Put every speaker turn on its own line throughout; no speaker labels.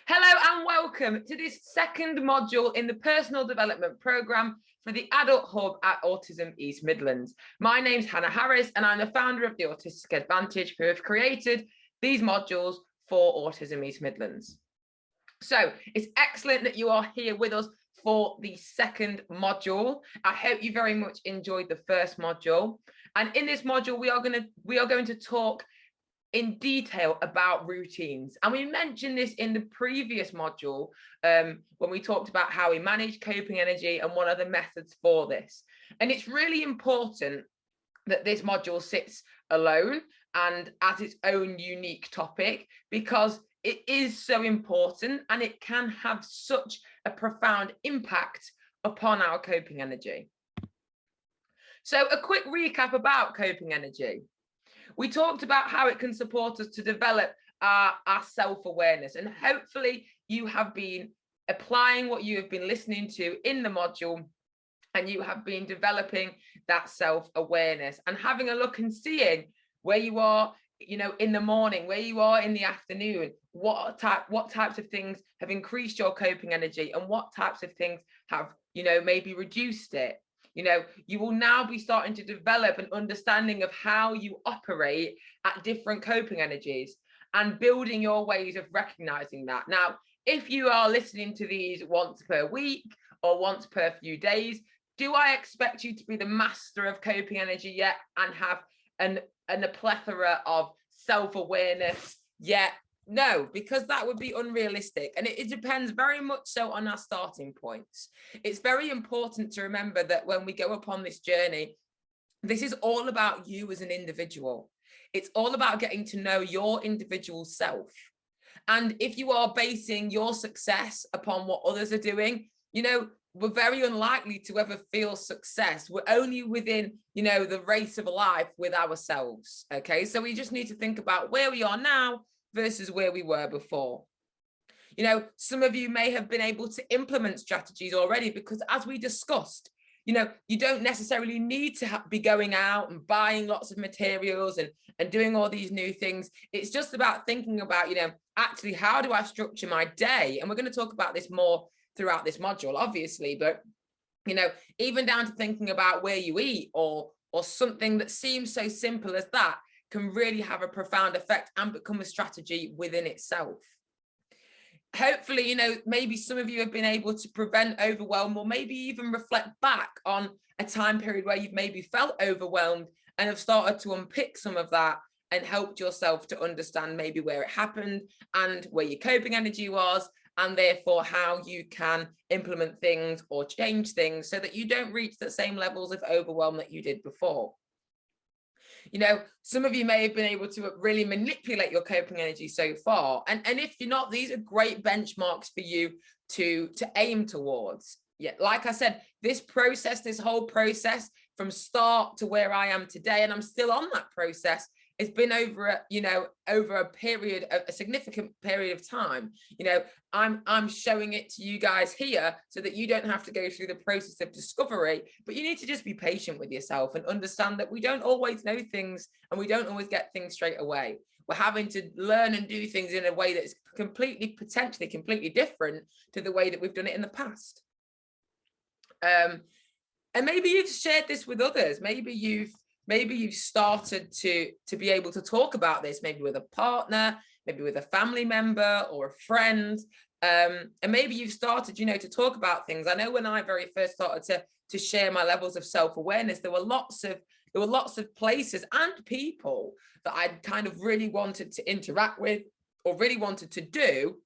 Hello and welcome to this second module in the personal development programme for the Adult Hub at Autism East Midlands. My name's Hannah Harris and I'm the founder of the Autistic Advantage, who have created these modules for Autism East Midlands. So it's excellent that you are here with us for the second module. I hope you very much enjoyed the first module. And in this module, we are going to talk in detail about routines. And we mentioned this in the previous module when we talked about how we manage coping energy and what are the methods for this. And it's really important that this module sits alone and as its own unique topic, because it is so important and it can have such a profound impact upon our coping energy. So a quick recap about coping energy. We talked about how it can support us to develop our self-awareness, and hopefully you have been applying what you have been listening to in the module, and you have been developing that self-awareness and having a look and seeing where you are, in the morning, where you are in the afternoon, what types of things have increased your coping energy and what types of things have, maybe reduced it. You will now be starting to develop an understanding of how you operate at different coping energies and building your ways of recognizing that. Now, if you are listening to these once per week or once per few days, do I expect you to be the master of coping energy yet and have a plethora of self-awareness yet? No, because that would be unrealistic, and it depends very much so on our starting points. It's very important to remember that when we go upon this journey, this is all about you as an individual. It's all about getting to know your individual self. And if you are basing your success upon what others are doing, we're very unlikely to ever feel success. We're only within, the race of life with ourselves. Okay, so we just need to think about where we are now versus where we were before. Some of you may have been able to implement strategies already because, as we discussed, you don't necessarily need to be going out and buying lots of materials and doing all these new things. It's just about thinking about, actually, how do I structure my day? And we're going to talk about this more throughout this module, obviously, but, even down to thinking about where you eat or something that seems so simple as that can really have a profound effect and become a strategy within itself. Hopefully, maybe some of you have been able to prevent overwhelm, or maybe even reflect back on a time period where you've maybe felt overwhelmed and have started to unpick some of that and helped yourself to understand maybe where it happened and where your coping energy was, and therefore how you can implement things or change things so that you don't reach the same levels of overwhelm that you did before. Some of you may have been able to really manipulate your coping energy so far. And if you're not, these are great benchmarks for you to aim towards. Yeah, like I said, this whole process from start to where I am today, and I'm still on that process, it's been over a significant period of time. I'm showing it to you guys here so that you don't have to go through the process of discovery, but you need to just be patient with yourself and understand that we don't always know things and we don't always get things straight away. We're having to learn and do things in a way that's potentially completely different to the way that we've done it in the past. And maybe you've shared this with others. Maybe you've started to be able to talk about this, maybe with a partner, maybe with a family member or a friend. And maybe you've started, to talk about things. I know when I very first started to share my levels of self-awareness, there were lots of places and people that I kind of really wanted to interact with or really wanted to do,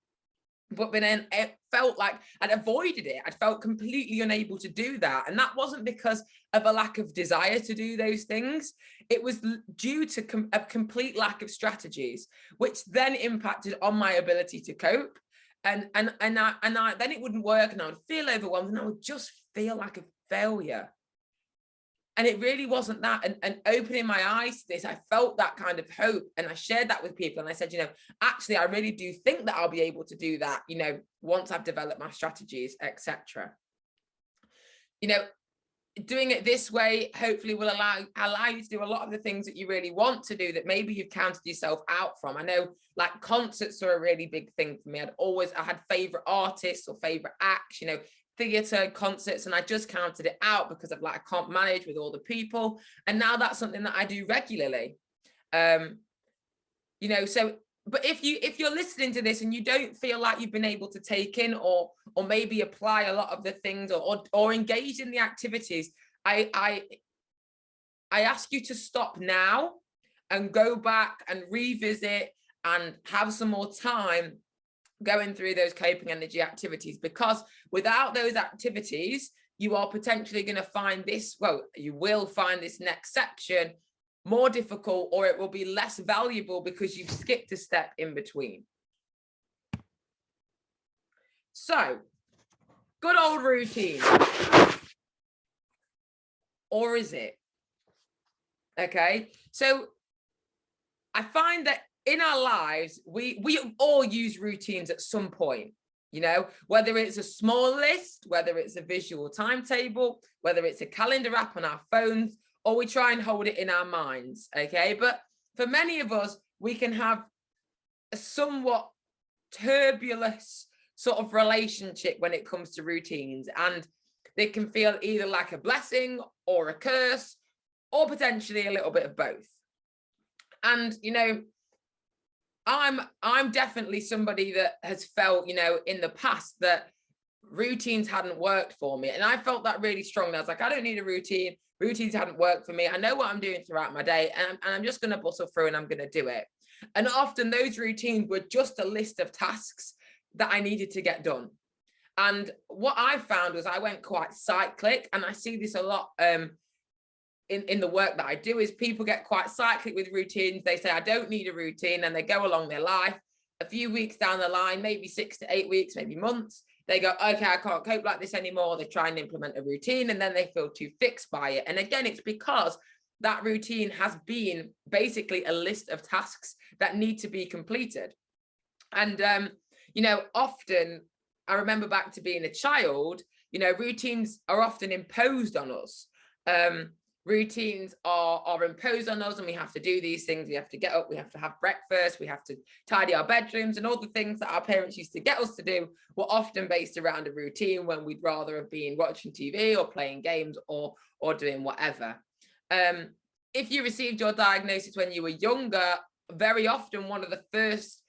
but then it felt like I'd avoided it. I felt completely unable to do that. And that wasn't because of a lack of desire to do those things. It was due to a complete lack of strategies, which then impacted on my ability to cope. And then it wouldn't work and I would feel overwhelmed and I would just feel like a failure. And it really wasn't that. And opening my eyes to this, I felt that kind of hope. And I shared that with people. And I said, actually, I really do think that I'll be able to do that, once I've developed my strategies, etc. doing it this way hopefully will allow you to do a lot of the things that you really want to do that maybe you've counted yourself out from. I know like concerts are a really big thing for me. I had favorite artists or favorite acts, you know, theatre, concerts, and I just counted it out because of like I can't manage with all the people. And now that's something that I do regularly. You know, so but if you're listening to this and you don't feel like you've been able to take in or maybe apply a lot of the things or engage in the activities, I ask you to stop now and go back and revisit and have some more time going through those coping energy activities, because without those activities, you are potentially going to find this, well, you will find this next section more difficult, or it will be less valuable because you've skipped a step in between. So, good old routine. Or is it? Okay, so I find that in our lives, we all use routines at some point, you know, whether it's a small list, whether it's a visual timetable, whether it's a calendar app on our phones, or we try and hold it in our minds, okay? But for many of us, we can have a somewhat turbulent sort of relationship when it comes to routines, and they can feel either like a blessing or a curse, or potentially a little bit of both. And, you know, I'm definitely somebody that has felt, you know, in the past that routines hadn't worked for me. And I felt that really strongly. I was like, I don't need a routine. Routines hadn't worked for me. I know what I'm doing throughout my day, and I'm just going to bustle through and I'm going to do it. And often those routines were just a list of tasks that I needed to get done. And what I found was I went quite cyclic, and I see this a lot in the work that I do, is people get quite cyclic with routines. They say, I don't need a routine, and they go along their life. A few weeks down the line, maybe 6 to 8 weeks, maybe months, they go, okay, I can't cope like this anymore. They try and implement a routine, and then they feel too fixed by it. And again, it's because that routine has been basically a list of tasks that need to be completed. And, you know, often I remember back to being a child, you know, routines are often imposed on us. Routines are imposed on us, and we have to do these things. We have to get up, we have to have breakfast, we have to tidy our bedrooms, and all the things that our parents used to get us to do were often based around a routine when we'd rather have been watching TV or playing games or doing whatever. If you received your diagnosis when you were younger, very often one of the first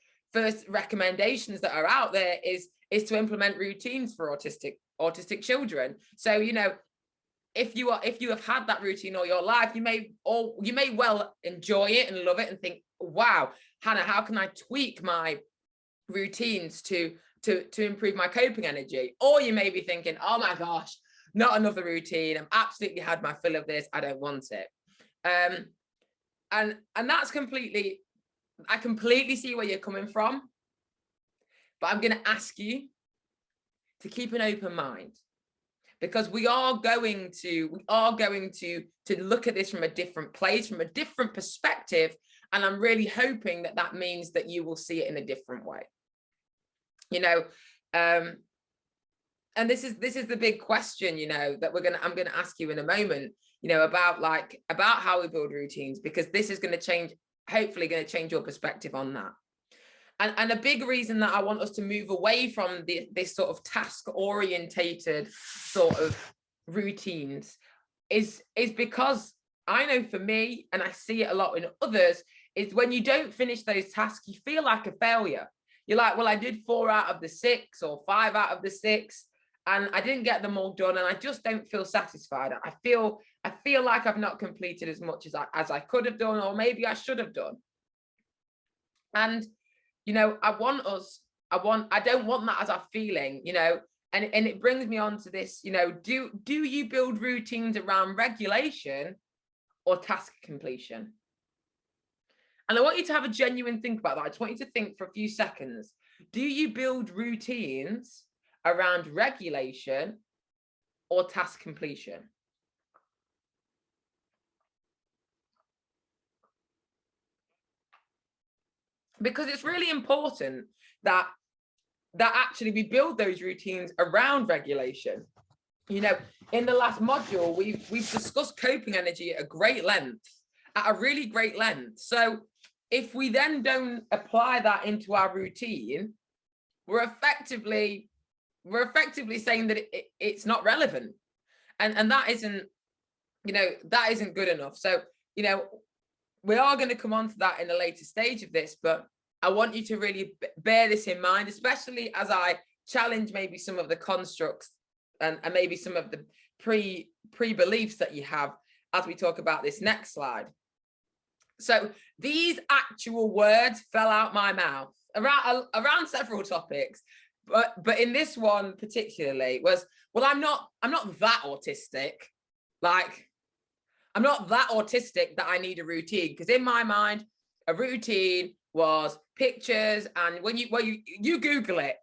recommendations that are out there is to implement routines for autistic children. So, you know, if you have had that routine all your life, you may well enjoy it and love it and think, wow, Hannah, how can I tweak my routines to improve my coping energy? Or you may be thinking, oh my gosh, not another routine. I've absolutely had my fill of this. I don't want it. And that's I completely see where you're coming from, but I'm going to ask you to keep an open mind, because we are going to look at this from a different place, from a different perspective. And I'm really hoping that means that you will see it in a different way, you know. And this is the big question, you know, that I'm going to ask you in a moment, you know, about how we build routines, because this is hopefully going to change your perspective on that. And a big reason that I want us to move away from this sort of task orientated sort of routines is because I know for me, and I see it a lot in others, is when you don't finish those tasks, you feel like a failure. You're like, well, I did 4 out of the 6 or 5 out of the 6, and I didn't get them all done, and I just don't feel satisfied. I feel like I've not completed as much as I could have done, or maybe I should have done. And, you know, I don't want that as our feeling, you know, and it brings me on to this, you know, do you build routines around regulation or task completion? And I want you to have a genuine think about that. I just want you to think for a few seconds. Do you build routines around regulation or task completion? Because it's really important that actually we build those routines around regulation. You know, in the last module, we've discussed coping energy at a great length, at a really great length. So if we then don't apply that into our routine, we're effectively saying that it's not relevant, and that isn't, you know, that isn't good enough. So, you know, we are going to come on to that in a later stage of this, but I want you to really bear this in mind, especially as I challenge maybe some of the constructs and maybe some of the pre-beliefs that you have as we talk about this next slide. So these actual words fell out my mouth around several topics, but in this one particularly was, well, I'm not that autistic. Like, I'm not that autistic that I need a routine, because in my mind, a routine was pictures. And when you Google it,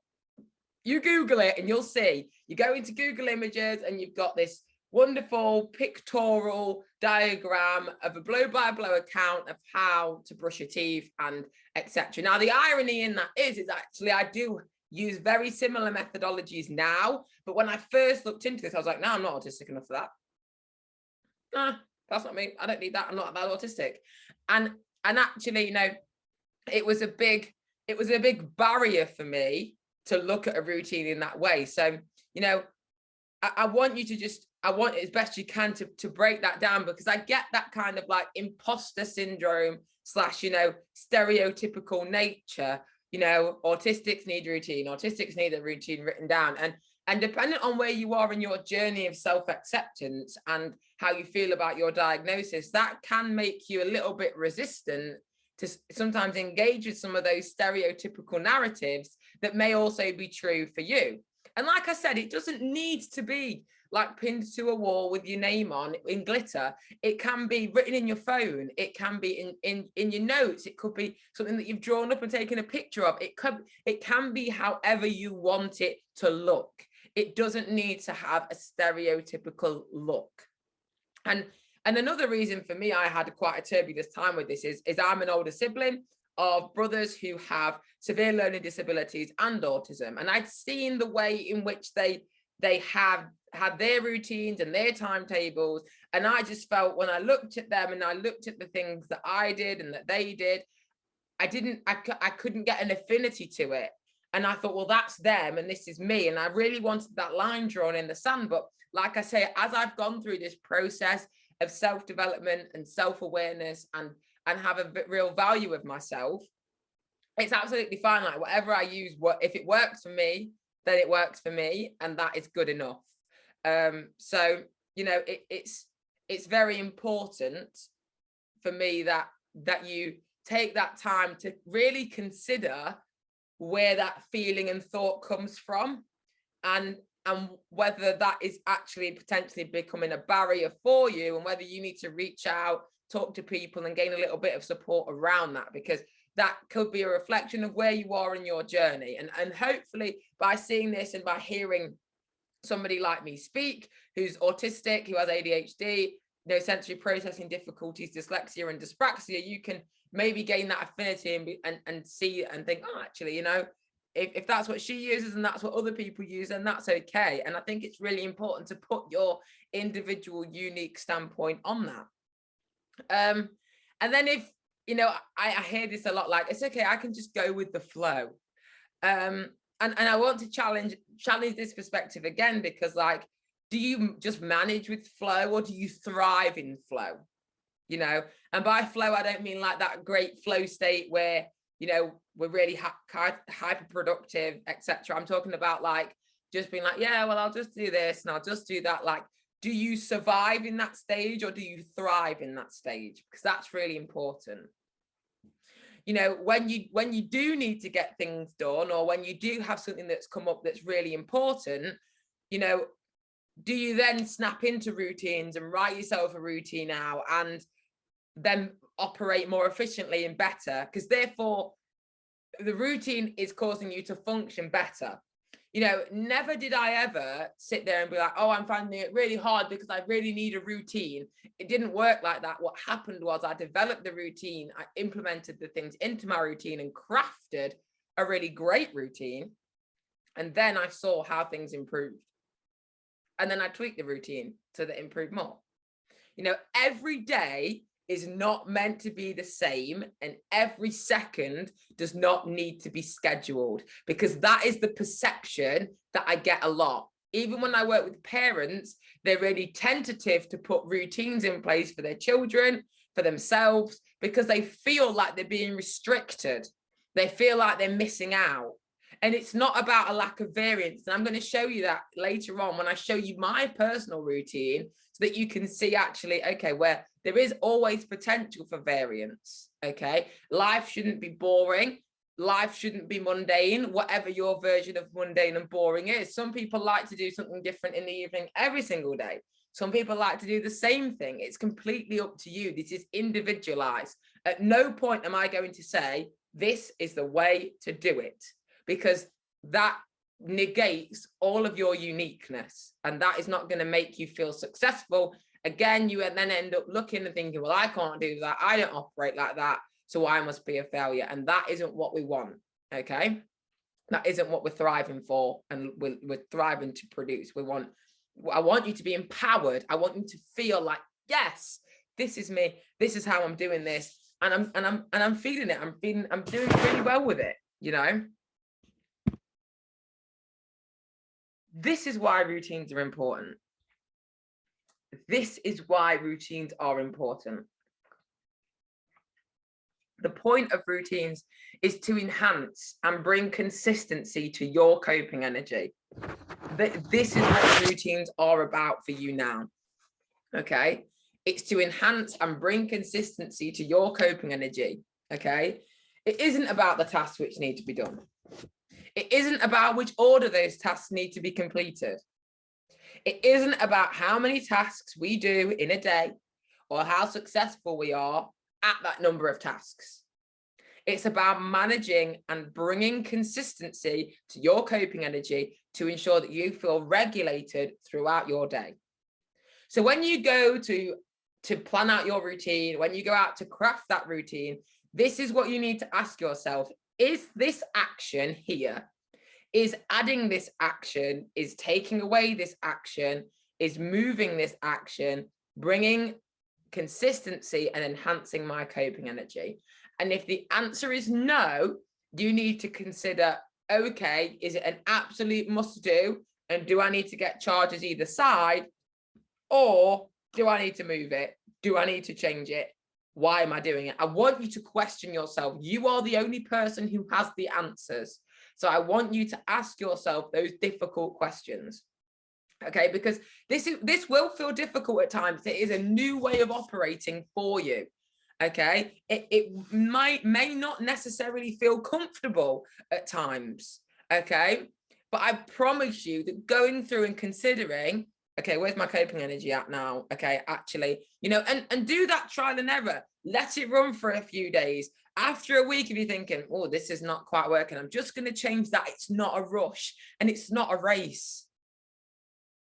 and you'll see, you go into Google Images and you've got this wonderful pictorial diagram of a blow by blow account of how to brush your teeth and etc. Now, the irony in that is actually I do use very similar methodologies now, but when I first looked into this, I was like, no, I'm not autistic enough for that. That's not me. I don't need that. I'm not that autistic. And actually, you know, it was a big barrier for me to look at a routine in that way. So, you know, I want you to I want as best you can to break that down, because I get that kind of like imposter syndrome / you know, stereotypical nature. You know, autistics need routine. Autistics need a routine written down. And depending on where you are in your journey of self-acceptance and how you feel about your diagnosis, that can make you a little bit resistant to sometimes engage with some of those stereotypical narratives that may also be true for you. And like I said, it doesn't need to be like pinned to a wall with your name on in glitter. It can be written in your phone. It can be in your notes. It could be something that you've drawn up and taken a picture of. It can be however you want it to look. It doesn't need to have a stereotypical look. And another reason for me, I had quite a turbulent time with this is I'm an older sibling of brothers who have severe learning disabilities and autism. And I'd seen the way in which they have had their routines and their timetables. And I just felt, when I looked at them and I looked at the things that I did and that they did, I couldn't get an affinity to it. And I thought, well, that's them and this is me. And I really wanted that line drawn in the sand. But like I say, as I've gone through this process of self-development and self-awareness and have a real value of myself, it's absolutely fine. Like, whatever I use, if it works for me, then it works for me, and that is good enough. So, you know, it's very important for me that you take that time to really consider where that feeling and thought comes from, and whether that is actually potentially becoming a barrier for you, and whether you need to reach out, talk to people and gain a little bit of support around that, because that could be a reflection of where you are in your journey. And hopefully by seeing this and by hearing somebody like me speak, who's autistic, who has ADHD, no sensory processing difficulties, dyslexia and dyspraxia, you can maybe gain that affinity and see and think, oh, actually, you know, if that's what she uses and that's what other people use, then that's okay. And I think it's really important to put your individual unique standpoint on that. And then if, you know, I hear this a lot, like, it's okay, I can just go with the flow. And I want to challenge this perspective again, because, like, do you just manage with flow, or do you thrive in flow? You know, and by flow, I don't mean like that great flow state where, you know, we're really hyper productive, etc. I'm talking about like just being like, yeah, well, I'll just do this and I'll just do that. Like, do you survive in that stage, or do you thrive in that stage? Because that's really important. You know, when you do need to get things done, or when you do have something that's come up that's really important, you know, do you then snap into routines and write yourself a routine out and then operate more efficiently and better? Because therefore the routine is causing you to function better. You know, never did I ever sit there and be like, oh, I'm finding it really hard because I really need a routine. It didn't work like that. What happened was I developed the routine, I implemented the things into my routine and crafted a really great routine. And then I saw how things improved. and then I tweak the routine so that it improved more. You know, every day is not meant to be the same, and every second does not need to be scheduled, because that is the perception that I get a lot. Even when I work with parents, they're really tentative to put routines in place for their children, for themselves, because they feel like they're being restricted. They feel like they're missing out. And it's not about a lack of variance. And I'm going to show you that later on when I show you my personal routine, so that you can see actually, okay, where there is always potential for variance. Okay. Life shouldn't be boring. Life shouldn't be mundane, whatever your version of mundane and boring is. Some people like to do something different in the evening every single day. Some people like to do the same thing. It's completely up to you. This is individualized. At no point am I going to say, this is the way to do it, because that negates all of your uniqueness, and that is not going to make you feel successful. Again, you then end up looking and thinking, well, I can't do that. I don't operate like that, so I must be a failure. And that isn't what we want. Okay, that isn't what we're thriving for, and we're thriving to produce. I want you to be empowered. I want you to feel like, yes, this is me. This is how I'm doing this, and I'm feeling it. I'm doing really well with it. You know. This is why routines are important. This is why routines are important. The point of routines is to enhance and bring consistency to your coping energy. This is what routines are about for you now. Okay? It's to enhance and bring consistency to your coping energy. Okay? It isn't about the tasks which need to be done. It isn't about which order those tasks need to be completed. It isn't about how many tasks we do in a day or how successful we are at that number of tasks. It's about managing and bringing consistency to your coping energy to ensure that you feel regulated throughout your day. So when you go to plan out your routine, when you go out to craft that routine, this is what you need to ask yourself. Is this action here? Is adding this action, is taking away this action, is moving this action, bringing consistency and enhancing my coping energy? And if the answer is no, you need to consider, okay, is it an absolute must do? And do I need to get charges either side? Or do I need to move it? Do I need to change it? Why am I doing it? I want you to question yourself. You are the only person who has the answers. So I want you to ask yourself those difficult questions. Okay, because this will feel difficult at times. It is a new way of operating for you. Okay, it may not necessarily feel comfortable at times. Okay, but I promise you that going through and considering, okay, where's my coping energy at now? Okay, actually, you know, and do that trial and error. Let it run for a few days. After a week, if you're thinking, oh, this is not quite working, I'm just going to change that. It's not a rush and it's not a race.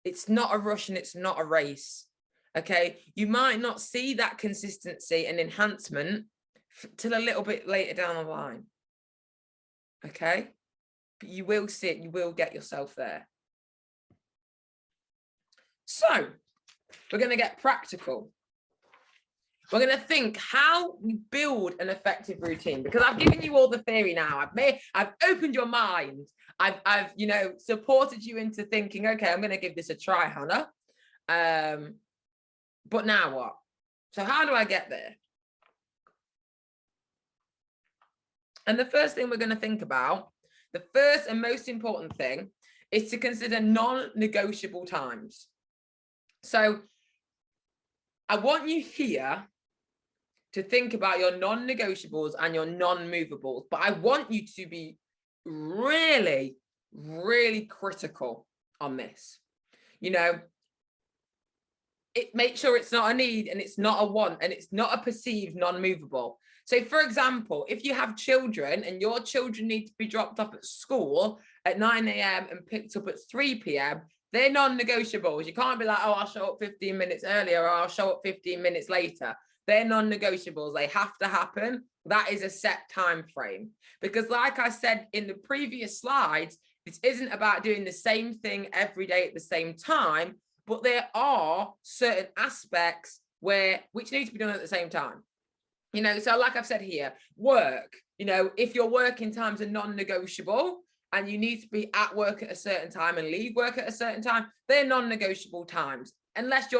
It's not a rush and it's not a race. Okay, you might not see that consistency and enhancement till a little bit later down the line. Okay, but you will see it. You will get yourself there. So we're going to get practical. We're going to think how we build an effective routine, because I've given you all the theory now. I've opened your mind. I've you know, supported you into thinking, okay, I'm going to give this a try, Hannah. But now what? So how do I get there? And the first thing we're going to think about, the first and most important thing, is to consider non-negotiable times. So I want you here to think about your non-negotiables and your non-movables, but I want you to be really, really critical on this. You know, make sure it's not a need and it's not a want and it's not a perceived non-movable. So for example, if you have children and your children need to be dropped off at school at 9 a.m. and picked up at 3 p.m., they're non-negotiables. You can't be like, oh, I'll show up 15 minutes earlier or I'll show up 15 minutes later. They're non-negotiables. They have to happen. That is a set time frame. Because like I said in the previous slides, This isn't about doing the same thing every day at the same time, but there are certain aspects which need to be done at the same time. You know, so like I've said here, work, you know, if your working times are non-negotiable and you need to be at work at a certain time and leave work at a certain time, they're non-negotiable times. Unless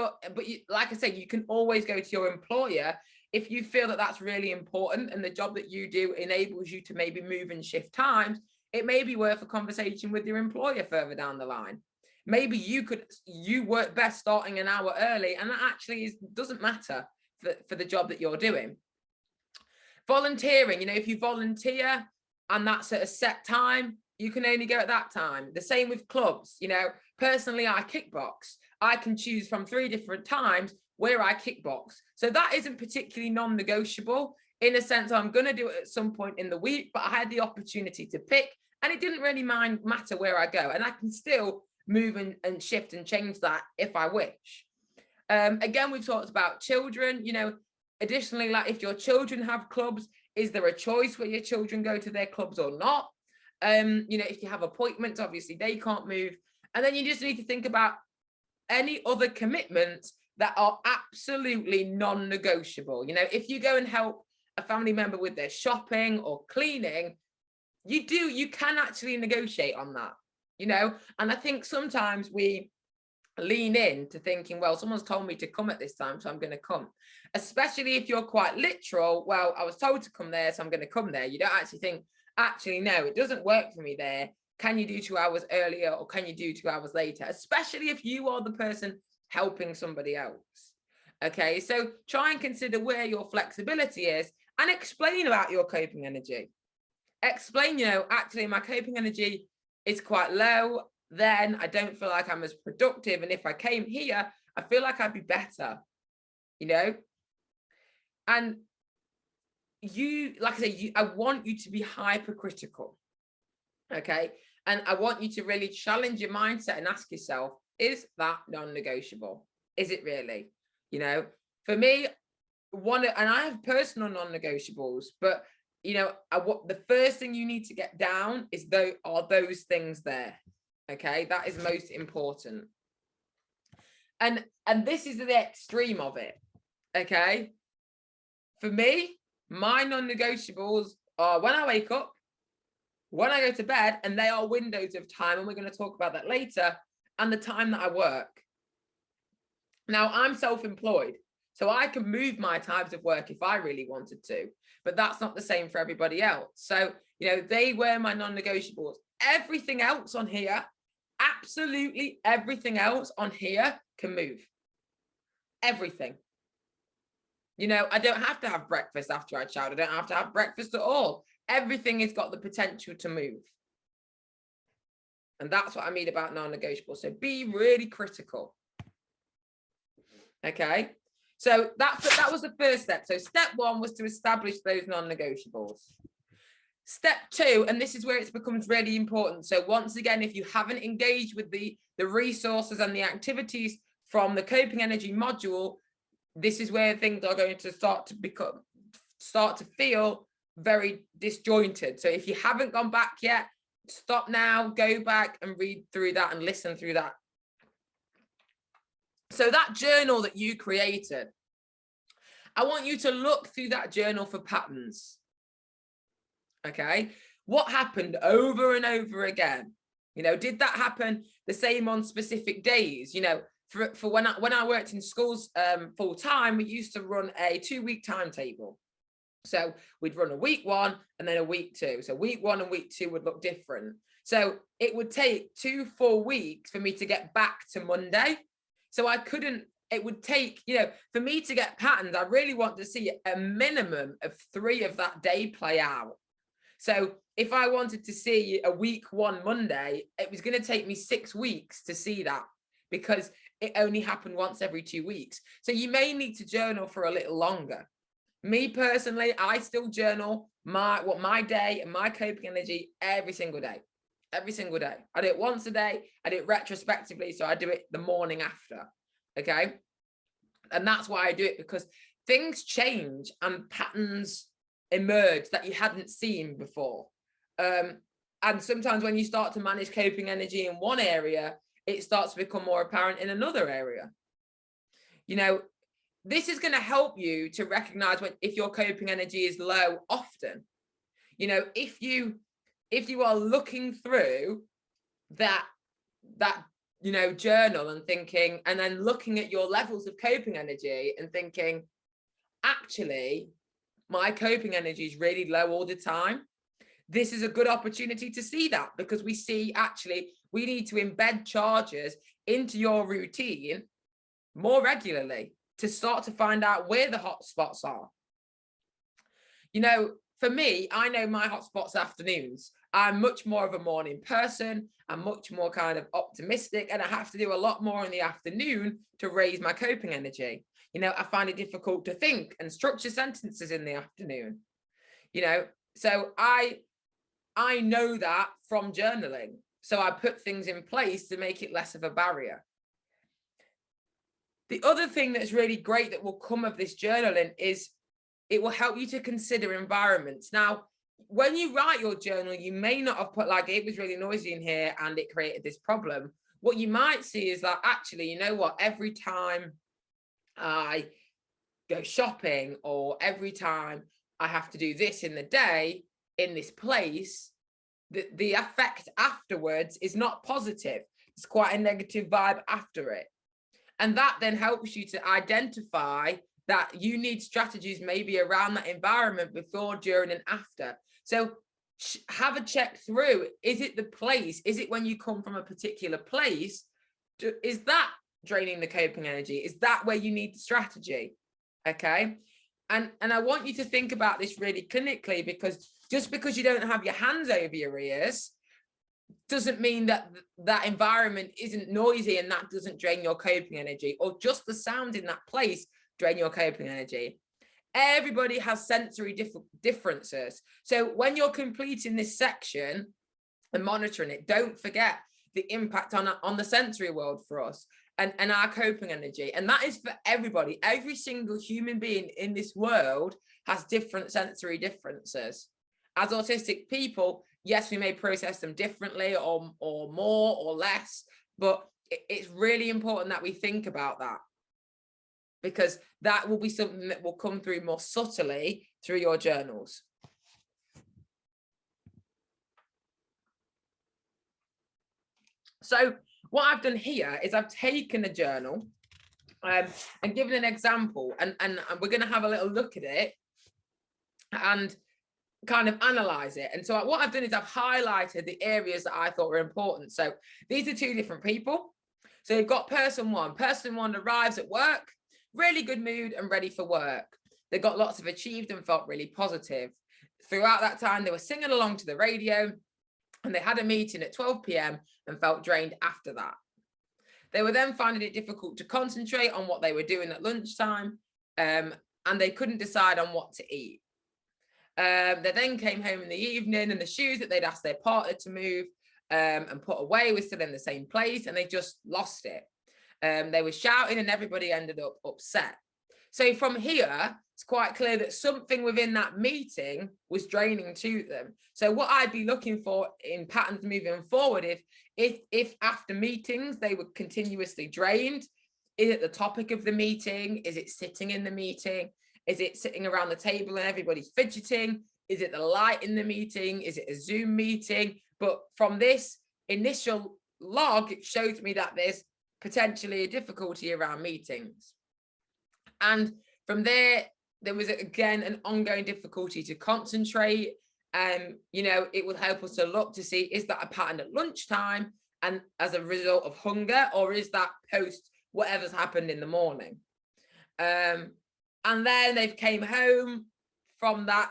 like I said, you can always go to your employer if you feel that that's really important and the job that you do enables you to maybe move and shift times. It may be worth a conversation with your employer further down the line. Maybe you work best starting an hour early, and that actually doesn't matter for the job that you're doing. Volunteering, you know, if you volunteer and that's at a set time, you can only go at that time. The same with clubs. You know, personally, I kickbox. I can choose from 3 different times where I kickbox. So that isn't particularly non-negotiable. In a sense, I'm going to do it at some point in the week, but I had the opportunity to pick, and it didn't really matter where I go. And I can still move and shift and change that if I wish. Again, we've talked about children, you know. Additionally, like if your children have clubs, is there a choice where your children go to their clubs or not? You know, if you have appointments, obviously they can't move. And then you just need to think about any other commitments that are absolutely non-negotiable. You know, if you go and help a family member with their shopping or cleaning, you can actually negotiate on that, you know. And I think sometimes we lean in to thinking, well, someone's told me to come at this time, so I'm going to come. Especially if you're quite literal, well, I was told to come there, so I'm going to come there. You don't actually think, actually, no, it doesn't work for me there. Can you do 2 hours earlier, or can you do 2 hours later? Especially if you are the person helping somebody else. Okay, so try and consider where your flexibility is and explain about your coping energy. Explain, you know, actually my coping energy is quite low. Then I don't feel like I'm as productive. And if I came here, I feel like I'd be better, you know? And you, like I say, I want you to be hypercritical, okay? And I want you to really challenge your mindset and ask yourself, is that non-negotiable? Is it really? You know, for me, and I have personal non-negotiables, but, you know, the first thing you need to get down is are those things there? Okay, that is most important. And this is the extreme of it. Okay, for me, my non-negotiables are when I wake up, when I go to bed, and they are windows of time, and we're going to talk about that later, and the time that I work. Now, I'm self-employed, so I can move my times of work if I really wanted to, but that's not the same for everybody else. So, you know, they were my non-negotiables. Everything else on here, absolutely everything else on here can move. Everything. You know, I don't have to have breakfast after I shower. I don't have to have breakfast at all. Everything has got the potential to move. And that's what I mean about non-negotiable. So be really critical. Okay. So that was the first step. So step 1 was to establish those non-negotiables. Step 2, and this is where it becomes really important. So once again, if you haven't engaged with the resources and the activities from the coping energy module, this is where things are going to start to feel very disjointed. So if you haven't gone back yet, stop now, go back and read through that and listen through that. So that journal that you created, I want you to look through that journal for patterns. Okay, what happened over and over again? You know, did that happen the same on specific days? You know, for when I worked in schools full time, we used to run a 2-week timetable. So we'd run a week 1 and then a week 2. So week 1 and week 2 would look different. So it would take 2 full weeks for me to get back to Monday. So it would take, you know, for me to get patterns, I really want to see a minimum of 3 of that day play out. So if I wanted to see a week 1 Monday, it was going to take me 6 weeks to see that because it only happened once every 2 weeks. So you may need to journal for a little longer. Me personally, I still journal my day and my coping energy every single day. Every single day. I do it once a day. I do it retrospectively. So I do it the morning after. Okay. And that's why I do it, because things change and patterns emerge that you hadn't seen before. And sometimes when you start to manage coping energy in one area, it starts to become more apparent in another area. You know, this is going to help you to recognize if your coping energy is low often. You know, if you are looking through that you know, journal and thinking, and then looking at your levels of coping energy and thinking, actually, my coping energy is really low all the time. This is a good opportunity to see that, because we see actually we need to embed charges into your routine more regularly to start to find out where the hot spots are. You know, for me, I know my hot spots afternoons. I'm much more of a morning person. I'm much more kind of optimistic, and I have to do a lot more in the afternoon to raise my coping energy. You know, I find it difficult to think and structure sentences in the afternoon. You know, so I know that from journaling. So I put things in place to make it less of a barrier. The other thing that's really great that will come of this journaling is it will help you to consider environments. Now, when you write your journal, you may not have put like, it was really noisy in here and it created this problem. What you might see is that actually, you know what, every time I go shopping, or every time I have to do this in the day in this place, the effect afterwards is not positive. It's quite a negative vibe after it. And that then helps you to identify that you need strategies maybe around that environment before, during, and after. So have a check through. Is it the place? Is it when you come from a particular place? Is that draining the coping energy? Is that where you need the strategy? Okay. And I want you to think about this really clinically, because just because you don't have your hands over your ears doesn't mean that that environment isn't noisy and that doesn't drain your coping energy, or just the sound in that place drain your coping energy. Everybody has sensory differences. So when you're completing this section and monitoring it, don't forget the impact on the sensory world for us and our coping energy. And that is for everybody. Every single human being in this world has different sensory differences. As autistic people, yes, we may process them differently or more or less, but it's really important that we think about that, because that will be something that will come through more subtly through your journals. So what I've done here is I've taken a journal and given an example, and we're going to have a little look at it and kind of analyze it. And so what I've done is I've highlighted the areas that I thought were important. So these are two different people. So you've got person one. Person one arrives at work, really good mood and ready for work. They got lots of achieved and felt really positive. Throughout that time, they were singing along to the radio, and they had a meeting at 12 p.m. and felt drained after that. They were then finding it difficult to concentrate on what they were doing at lunchtime, and they couldn't decide on what to eat. They then came home in the evening, and the shoes that they'd asked their partner to move and put away were still in the same place, and they just lost it. They were shouting and everybody ended up upset. So from here, it's quite clear that something within that meeting was draining to them. So what I'd be looking for in patterns moving forward, if after meetings they were continuously drained, is it the topic of the meeting? Is it sitting in the meeting? Is it sitting around the table and everybody's fidgeting? Is it the light in the meeting? Is it a Zoom meeting? But from this initial log, it shows me that there's potentially a difficulty around meetings. And from there was again an ongoing difficulty to concentrate. You know, it will help us to look to see, is that a pattern at lunchtime and as a result of hunger, or is that post whatever's happened in the morning? And then they've came home from that,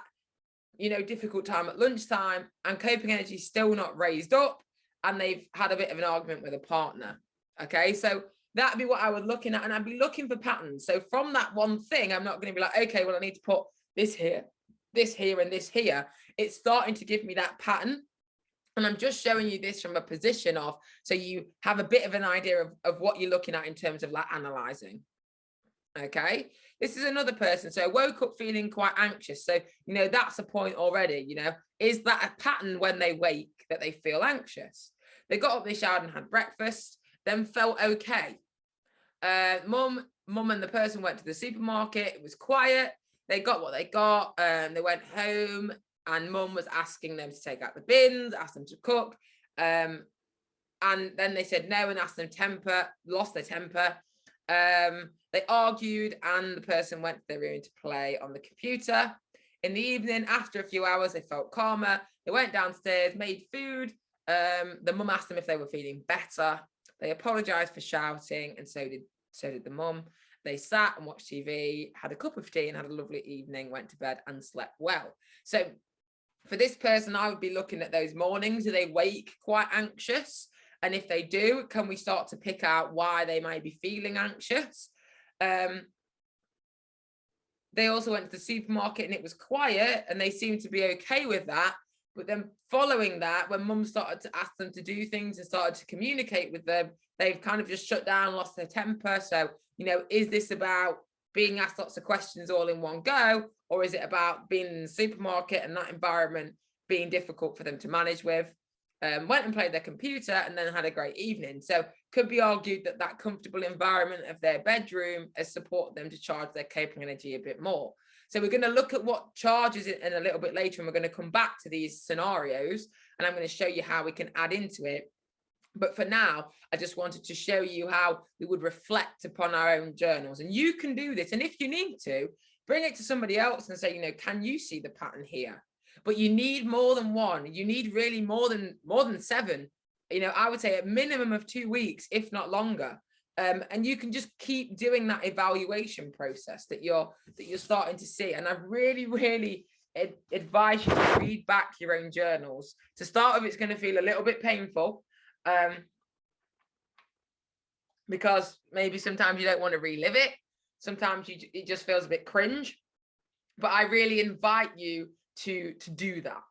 you know, difficult time at lunchtime, and coping energy still not raised up, and they've had a bit of an argument with a partner. Okay, so that'd be what I was looking at, and I'd be looking for patterns. So from that one thing, I'm not going to be like, okay, well, I need to put this here, and this here. It's starting to give me that pattern. And I'm just showing you this from a position of, so you have a bit of an idea of what you're looking at in terms of like analyzing. Okay, this is another person. So I woke up feeling quite anxious. So, you know, that's a point already. You know, is that a pattern when they wake that they feel anxious? They got up, they showered and had breakfast, then felt okay. Mum and the person went to the supermarket. It was quiet. They got what they got. They went home, and Mum was asking them to take out the bins, ask them to cook. And then they said no and asked them lost their temper. They argued, and the person went to their room to play on the computer. In the evening, after a few hours, they felt calmer. They went downstairs, made food. The mum asked them if they were feeling better. They apologized for shouting, and so did the mum. They sat and watched TV, had a cup of tea, and had a lovely evening, went to bed and slept well. So for this person, I would be looking at those mornings. Do they wake quite anxious? And if they do, can we start to pick out why they might be feeling anxious? They also went to the supermarket and it was quiet, and they seemed to be okay with that. But then following that, when mum started to ask them to do things and started to communicate with them, they've kind of just shut down, lost their temper. So, is this about being asked lots of questions all in one go? Or is it about being in the supermarket and that environment being difficult for them to manage with? Went and played their computer and then had a great evening. So could be argued that that comfortable environment of their bedroom has supported them to charge their coping energy a bit more. So we're going to look at what charges it in a little bit later, and we're going to come back to these scenarios, and I'm going to show you how we can add into it. But for now, I just wanted to show you how we would reflect upon our own journals. And you can do this. And if you need to, bring it to somebody else and say, can you see the pattern here? But you need more than one. You need really more than 7. I would say a minimum of 2 weeks, if not longer. And you can just keep doing that evaluation process that you're starting to see. And I really, really advise you to read back your own journals. To start with, it's going to feel a little bit painful, because maybe sometimes you don't want to relive it. Sometimes it just feels a bit cringe. But I really invite you to do that.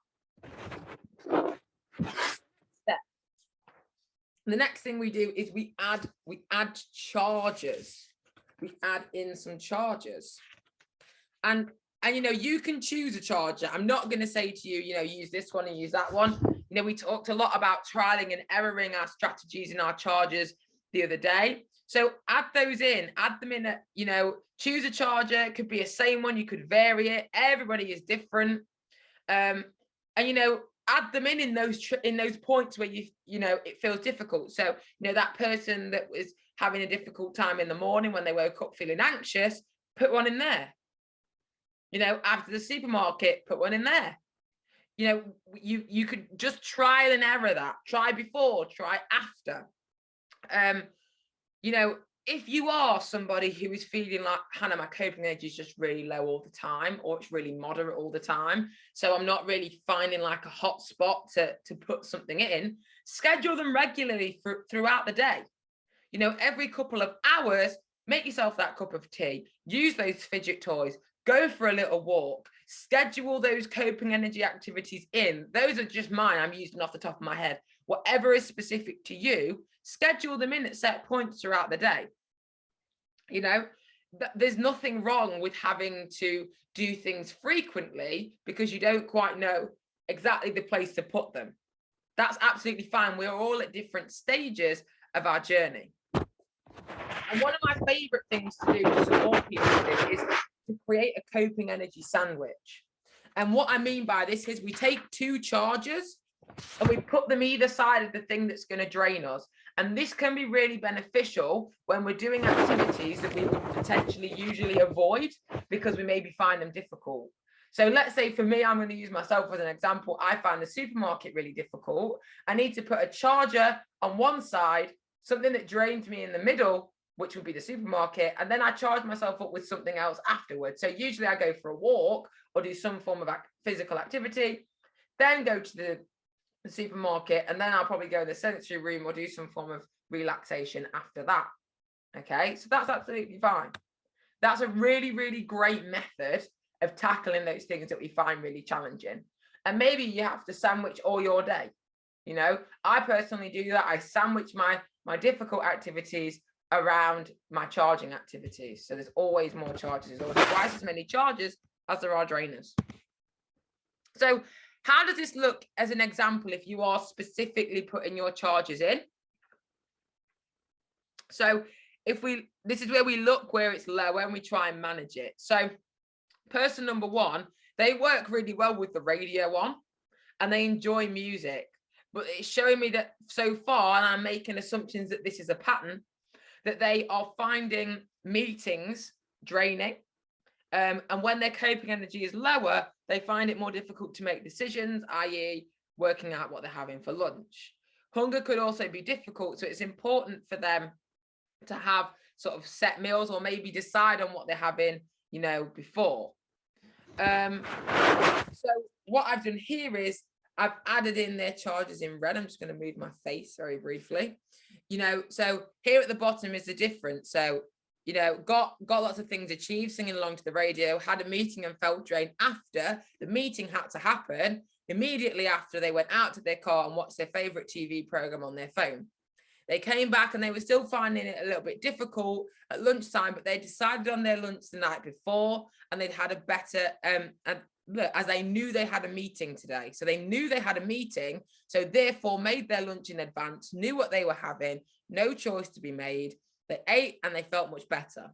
The next thing we do is we add charges. We add in some charges, and you can choose a charger. I'm not going to say to you, use this one and use that one. We talked a lot about trialing and erroring our strategies and our charges the other day. So add those in, add them in. Choose a charger. It could be a same one. You could vary it. Everybody is different. Add them in those points where it feels difficult. So that person that was having a difficult time in the morning when they woke up feeling anxious, put one in there. After the supermarket, put one in there. You could just trial and error that. Try before, try after. If you are somebody who is feeling like, Hannah, my coping energy is just really low all the time, or it's really moderate all the time, so I'm not really finding like a hot spot to put something in, schedule them regularly throughout the day. Every couple of hours, make yourself that cup of tea, use those fidget toys, go for a little walk, schedule those coping energy activities in. Those are just mine. I'm using off the top of my head. Whatever is specific to you, schedule them in at set points throughout the day. There's nothing wrong with having to do things frequently because you don't quite know exactly the place to put them. That's absolutely fine. We're all at different stages of our journey. And one of my favorite things to do to support people with this is to create a coping energy sandwich. And what I mean by this is we take 2 charges and we put them either side of the thing that's going to drain us. And this can be really beneficial when we're doing activities that we would potentially usually avoid because we maybe find them difficult. So let's say for me, I'm going to use myself as an example. I find the supermarket really difficult. I need to put a charger on one side, something that drains me in the middle, which would be the supermarket, and then I charge myself up with something else afterwards. So usually I go for a walk or do some form of physical activity, then go to the supermarket, and then I'll probably go in the sensory room or do some form of relaxation after that. Okay, so that's absolutely fine. That's a really, really great method of tackling those things that we find really challenging. And maybe you have to sandwich all your day. I personally do that. I sandwich my difficult activities around my charging activities. So there's always more charges. There's always twice as many charges as there are drainers. So How does this look as an example if you are specifically putting your charges in? So this is where we look where it's low and we try and manage it. So person number one, they work really well with the radio on and they enjoy music, but it's showing me that so far, and I'm making assumptions that this is a pattern, that they are finding meetings draining. And when their coping energy is lower, they find it more difficult to make decisions, i.e. working out what they're having for lunch. Hunger could also be difficult, so it's important for them to have sort of set meals or maybe decide on what they're having, before. So what I've done here is I've added in their charges in red. I'm just going to move my face very briefly. So here at the bottom is the difference. So, got lots of things achieved, singing along to the radio, had a meeting and felt drained after the meeting had to happen. Immediately after, they went out to their car and watched their favorite TV program on their phone. They came back and they were still finding it a little bit difficult at lunchtime, but they decided on their lunch the night before and they'd had a better, as they knew they had a meeting today. So they knew they had a meeting, so therefore made their lunch in advance, knew what they were having, no choice to be made. They ate and they felt much better.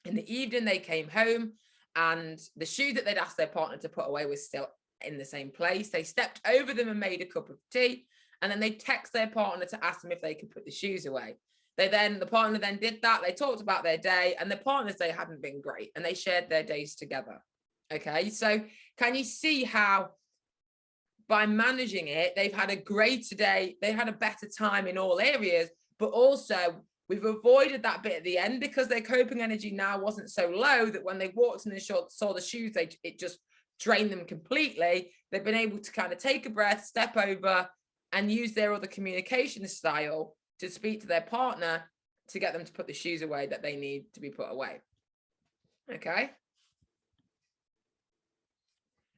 In the evening, they came home and the shoe that they'd asked their partner to put away was still in the same place. They stepped over them and made a cup of tea. And then they text their partner to ask them if they could put the shoes away. The partner then did that. They talked about their day, and the partner's day hadn't been great, and they shared their days together. Okay, so can you see how by managing it, they've had a greater day, they had a better time in all areas, but also we've avoided that bit at the end because their coping energy now wasn't so low that when they walked in and saw the shoes, it just drained them completely. They've been able to kind of take a breath, step over, and use their other communication style to speak to their partner to get them to put the shoes away that they need to be put away. Okay.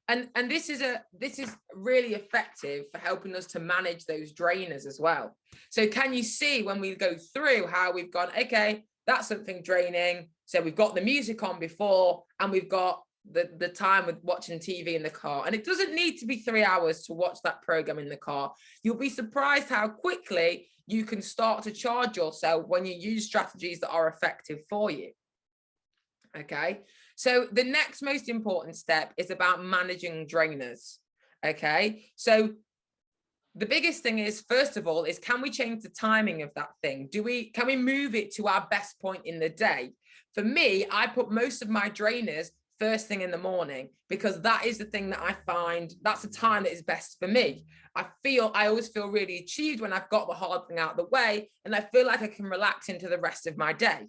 And this is really effective for helping us to manage those drainers as well. So can you see when we go through how we've gone, okay, that's something draining. So we've got the music on before and we've got the time with watching TV in the car, and it doesn't need to be 3 hours to watch that program in the car. You'll be surprised how quickly you can start to charge yourself when you use strategies that are effective for you. Okay, so the next most important step is about managing drainers. Okay, so the biggest thing is, first of all, is can we change the timing of that thing? Can we move it to our best point in the day? For me, I put most of my drainers first thing in the morning, because that is the thing that I find, that's the time that is best for me. I always feel really achieved when I've got the hard thing out of the way, and I feel like I can relax into the rest of my day.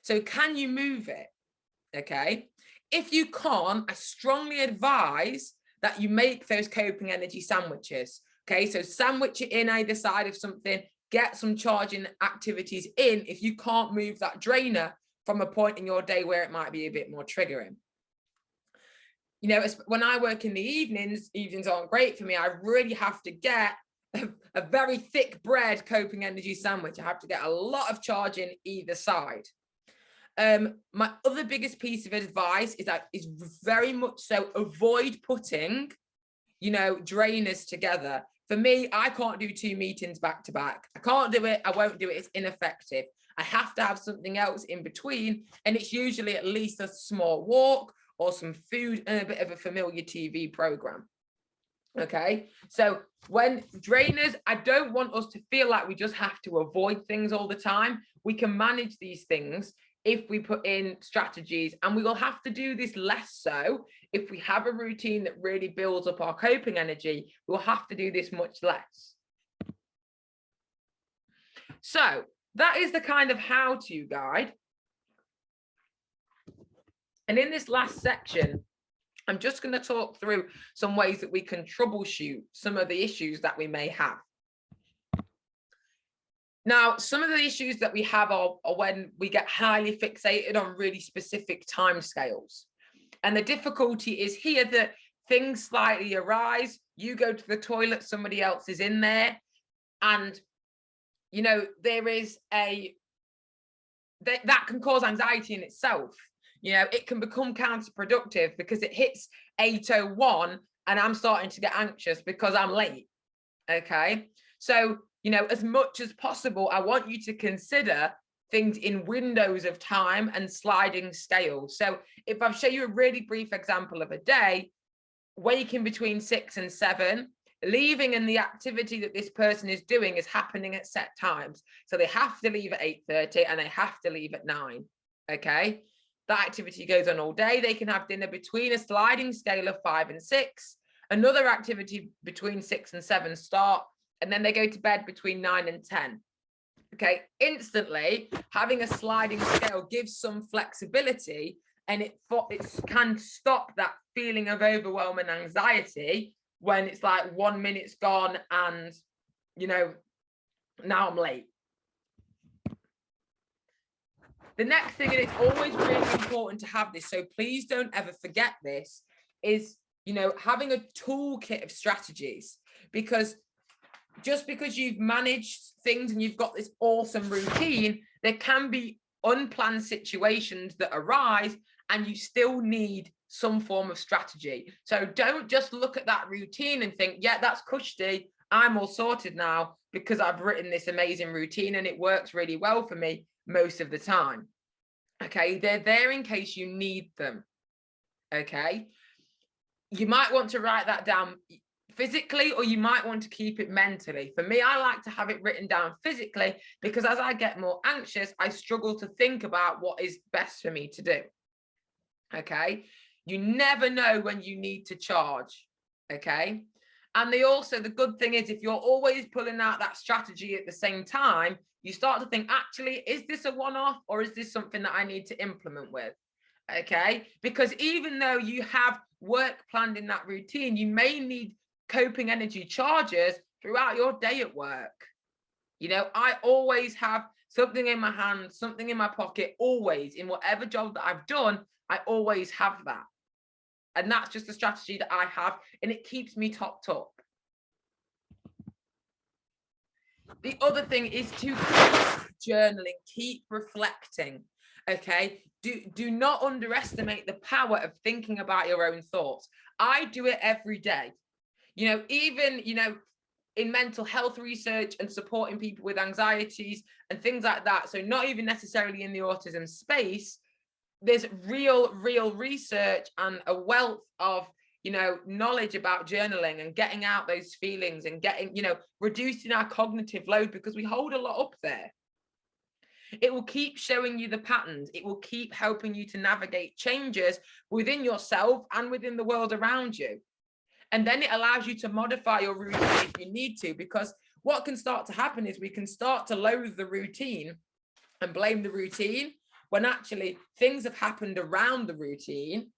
So can you move it? Okay. If you can't, I strongly advise that you make those coping energy sandwiches. Okay. So sandwich it in either side of something, get some charging activities in if you can't move that drainer from a point in your day where it might be a bit more triggering. When I work in the evenings aren't great for me. I really have to get a very thick bread coping energy sandwich. I have to get a lot of charge in either side. My other biggest piece of advice is very much so avoid putting, drainers together. For me, I can't do 2 meetings back to back. I can't do it. I won't do it. It's ineffective. I have to have something else in between, and it's usually at least a small walk or some food and a bit of a familiar TV program. Okay, so when drainers, I don't want us to feel like we just have to avoid things all the time. We can manage these things if we put in strategies, and we will have to do this less so if we have a routine that really builds up our coping energy. We'll have to do this much less. So that is the kind of how-to guide. And in this last section, I'm just going to talk through some ways that we can troubleshoot some of the issues that we may have. Now, some of the issues that we have are when we get highly fixated on really specific timescales. And the difficulty is here that things slightly arise. You go to the toilet, somebody else is in there, and there is that can cause anxiety in itself. It can become counterproductive because it hits 8:01 and I'm starting to get anxious because I'm late. Okay. So, you know, as much as possible, I want you to consider things in windows of time and sliding scales. So if I show you a really brief example of a day, waking between 6 and 7, leaving and the activity that this person is doing is happening at set times. So they have to leave at 8:30 and they have to leave at 9. Okay. That activity goes on all day. They can have dinner between a sliding scale of 5 and 6. Another activity between 6 and 7 start, and then they go to bed between 9 and 10. Okay, instantly having a sliding scale gives some flexibility, and it can stop that feeling of overwhelm and anxiety when it's like 1 minute's gone and, you know, now I'm late. The next thing, and it's always really important to have this, so please don't ever forget this, is, you know, having a toolkit of strategies. Because just because you've managed things and you've got this awesome routine, there can be unplanned situations that arise and you still need some form of strategy. So don't just look at that routine and think, yeah, that's cushy, I'm all sorted now because I've written this amazing routine and it works really well for me most of the time. Okay, they're there in case you need them. Okay, you might want to write that down physically, or you might want to keep it mentally. For me, I like to have it written down physically because as I get more anxious, I struggle to think about what is best for me to do. Okay, you never know when you need to charge. Okay, and the good thing is, if you're always pulling out that strategy at the same time, you start to think, actually, is this a one-off or is this something that I need to implement with? Okay, because even though you have work planned in that routine, you may need coping energy charges throughout your day at work. You know, I always have something in my hand, something in my pocket, always, in whatever job that I've done, I always have that. And that's just a strategy that I have, and it keeps me topped up. The other thing is to keep journaling, keep reflecting. Okay, do not underestimate the power of thinking about your own thoughts. I do it every day. You know, even, you know, in mental health research and supporting people with anxieties and things like that. So not even necessarily in the autism space, there's real research and a wealth of, you know, knowledge about journaling and getting out those feelings and getting, you know, reducing our cognitive load, because we hold a lot up there. It will keep showing you the patterns. It will keep helping you to navigate changes within yourself and within the world around you. And then it allows you to modify your routine if you need to, because what can start to happen is we can start to loathe the routine and blame the routine when actually things have happened around the routine.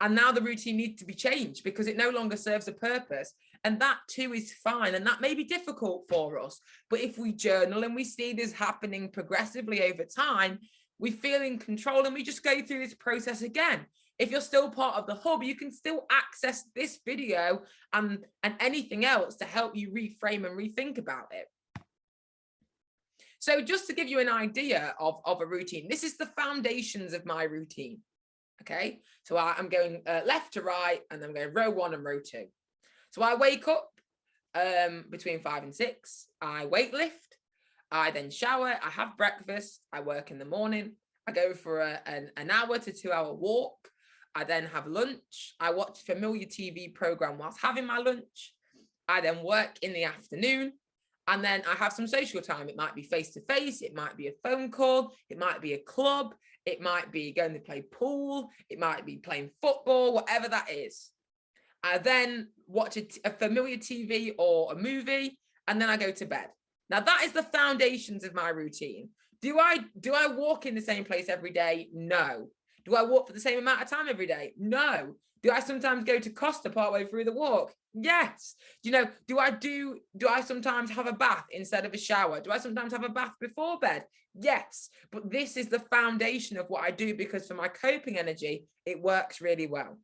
And now the routine needs to be changed because it no longer serves a purpose. And that too is fine. And that may be difficult for us. But if we journal and we see this happening progressively over time, we feel in control and we just go through this process again. If you're still part of the hub, you can still access this video and anything else to help you reframe and rethink about it. So just to give you an idea of a routine, this is the foundations of my routine. Okay, so I'm going left to right, and I'm going row 1 and row 2. So I wake up between 5 and 6. I weight lift. I then shower. I have breakfast. I work in the morning. I go for an hour to 2 hour walk. I then have lunch. I watch a familiar TV program whilst having my lunch. I then work in the afternoon. And then I have some social time. It might be face-to-face. It might be a phone call. It might be a club. It might be going to play pool. It might be playing football, whatever that is. I then watch a familiar TV or a movie, and then I go to bed. Now that is the foundations of my routine. Do I walk in the same place every day? No. Do I walk for the same amount of time every day? No. Do I sometimes go to Costa partway through the walk? Yes. You know, do I sometimes have a bath instead of a shower? Do I sometimes have a bath before bed? Yes. But this is the foundation of what I do, because for my coping energy, it works really well.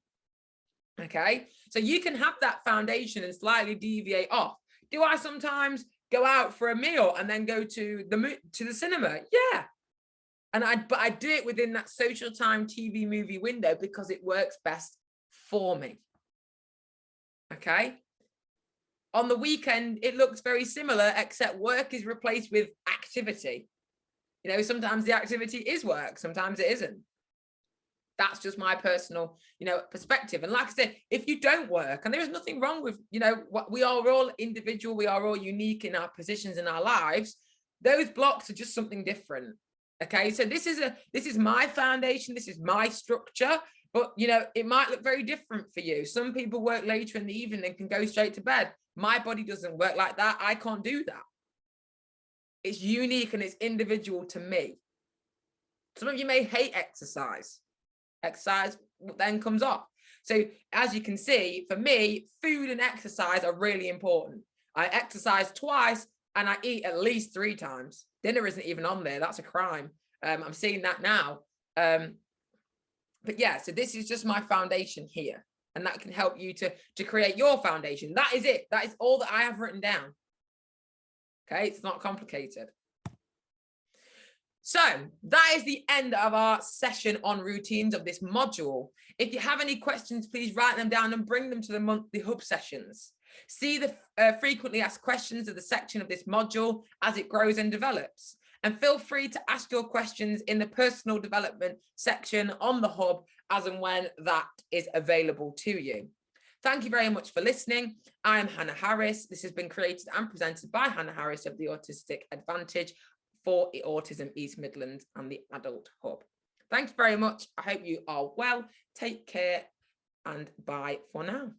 Okay. So you can have that foundation and slightly deviate off. Do I sometimes go out for a meal and then go to the cinema? Yeah. But I do it within that social time TV movie window because it works best for me. Okay. On the weekend, it looks very similar, except work is replaced with activity. You know, sometimes the activity is work, sometimes it isn't. That's just my personal, perspective. And like I said, if you don't work, and there is nothing wrong with, what we are all individual, we are all unique in our positions in our lives. Those blocks are just something different. Okay, so this is my foundation, this is my structure, but it might look very different for you. Some people work later in the evening and can go straight to bed. My body doesn't work like that. I can't do that. It's unique and it's individual to me. Some of you may hate exercise. Exercise then comes off. So as you can see, for me, food and exercise are really important. I exercise twice and I eat at least 3 times. Dinner isn't even on there. That's a crime. I'm seeing that now. But yeah, so this is just my foundation here, and that can help you to create your foundation. That is it. That is all that I have written down. Okay, it's not complicated. So that is the end of our session on routines of this module. If you have any questions, please write them down and bring them to the monthly hub sessions. See the frequently asked questions of the section of this module as it grows and develops. And feel free to ask your questions in the personal development section on the hub as and when that is available to you. Thank you very much for listening. I am Hannah Harris. This has been created and presented by Hannah Harris of the Autistic Advantage for Autism East Midlands and the Adult Hub. Thank you very much. I hope you are well. Take care and bye for now.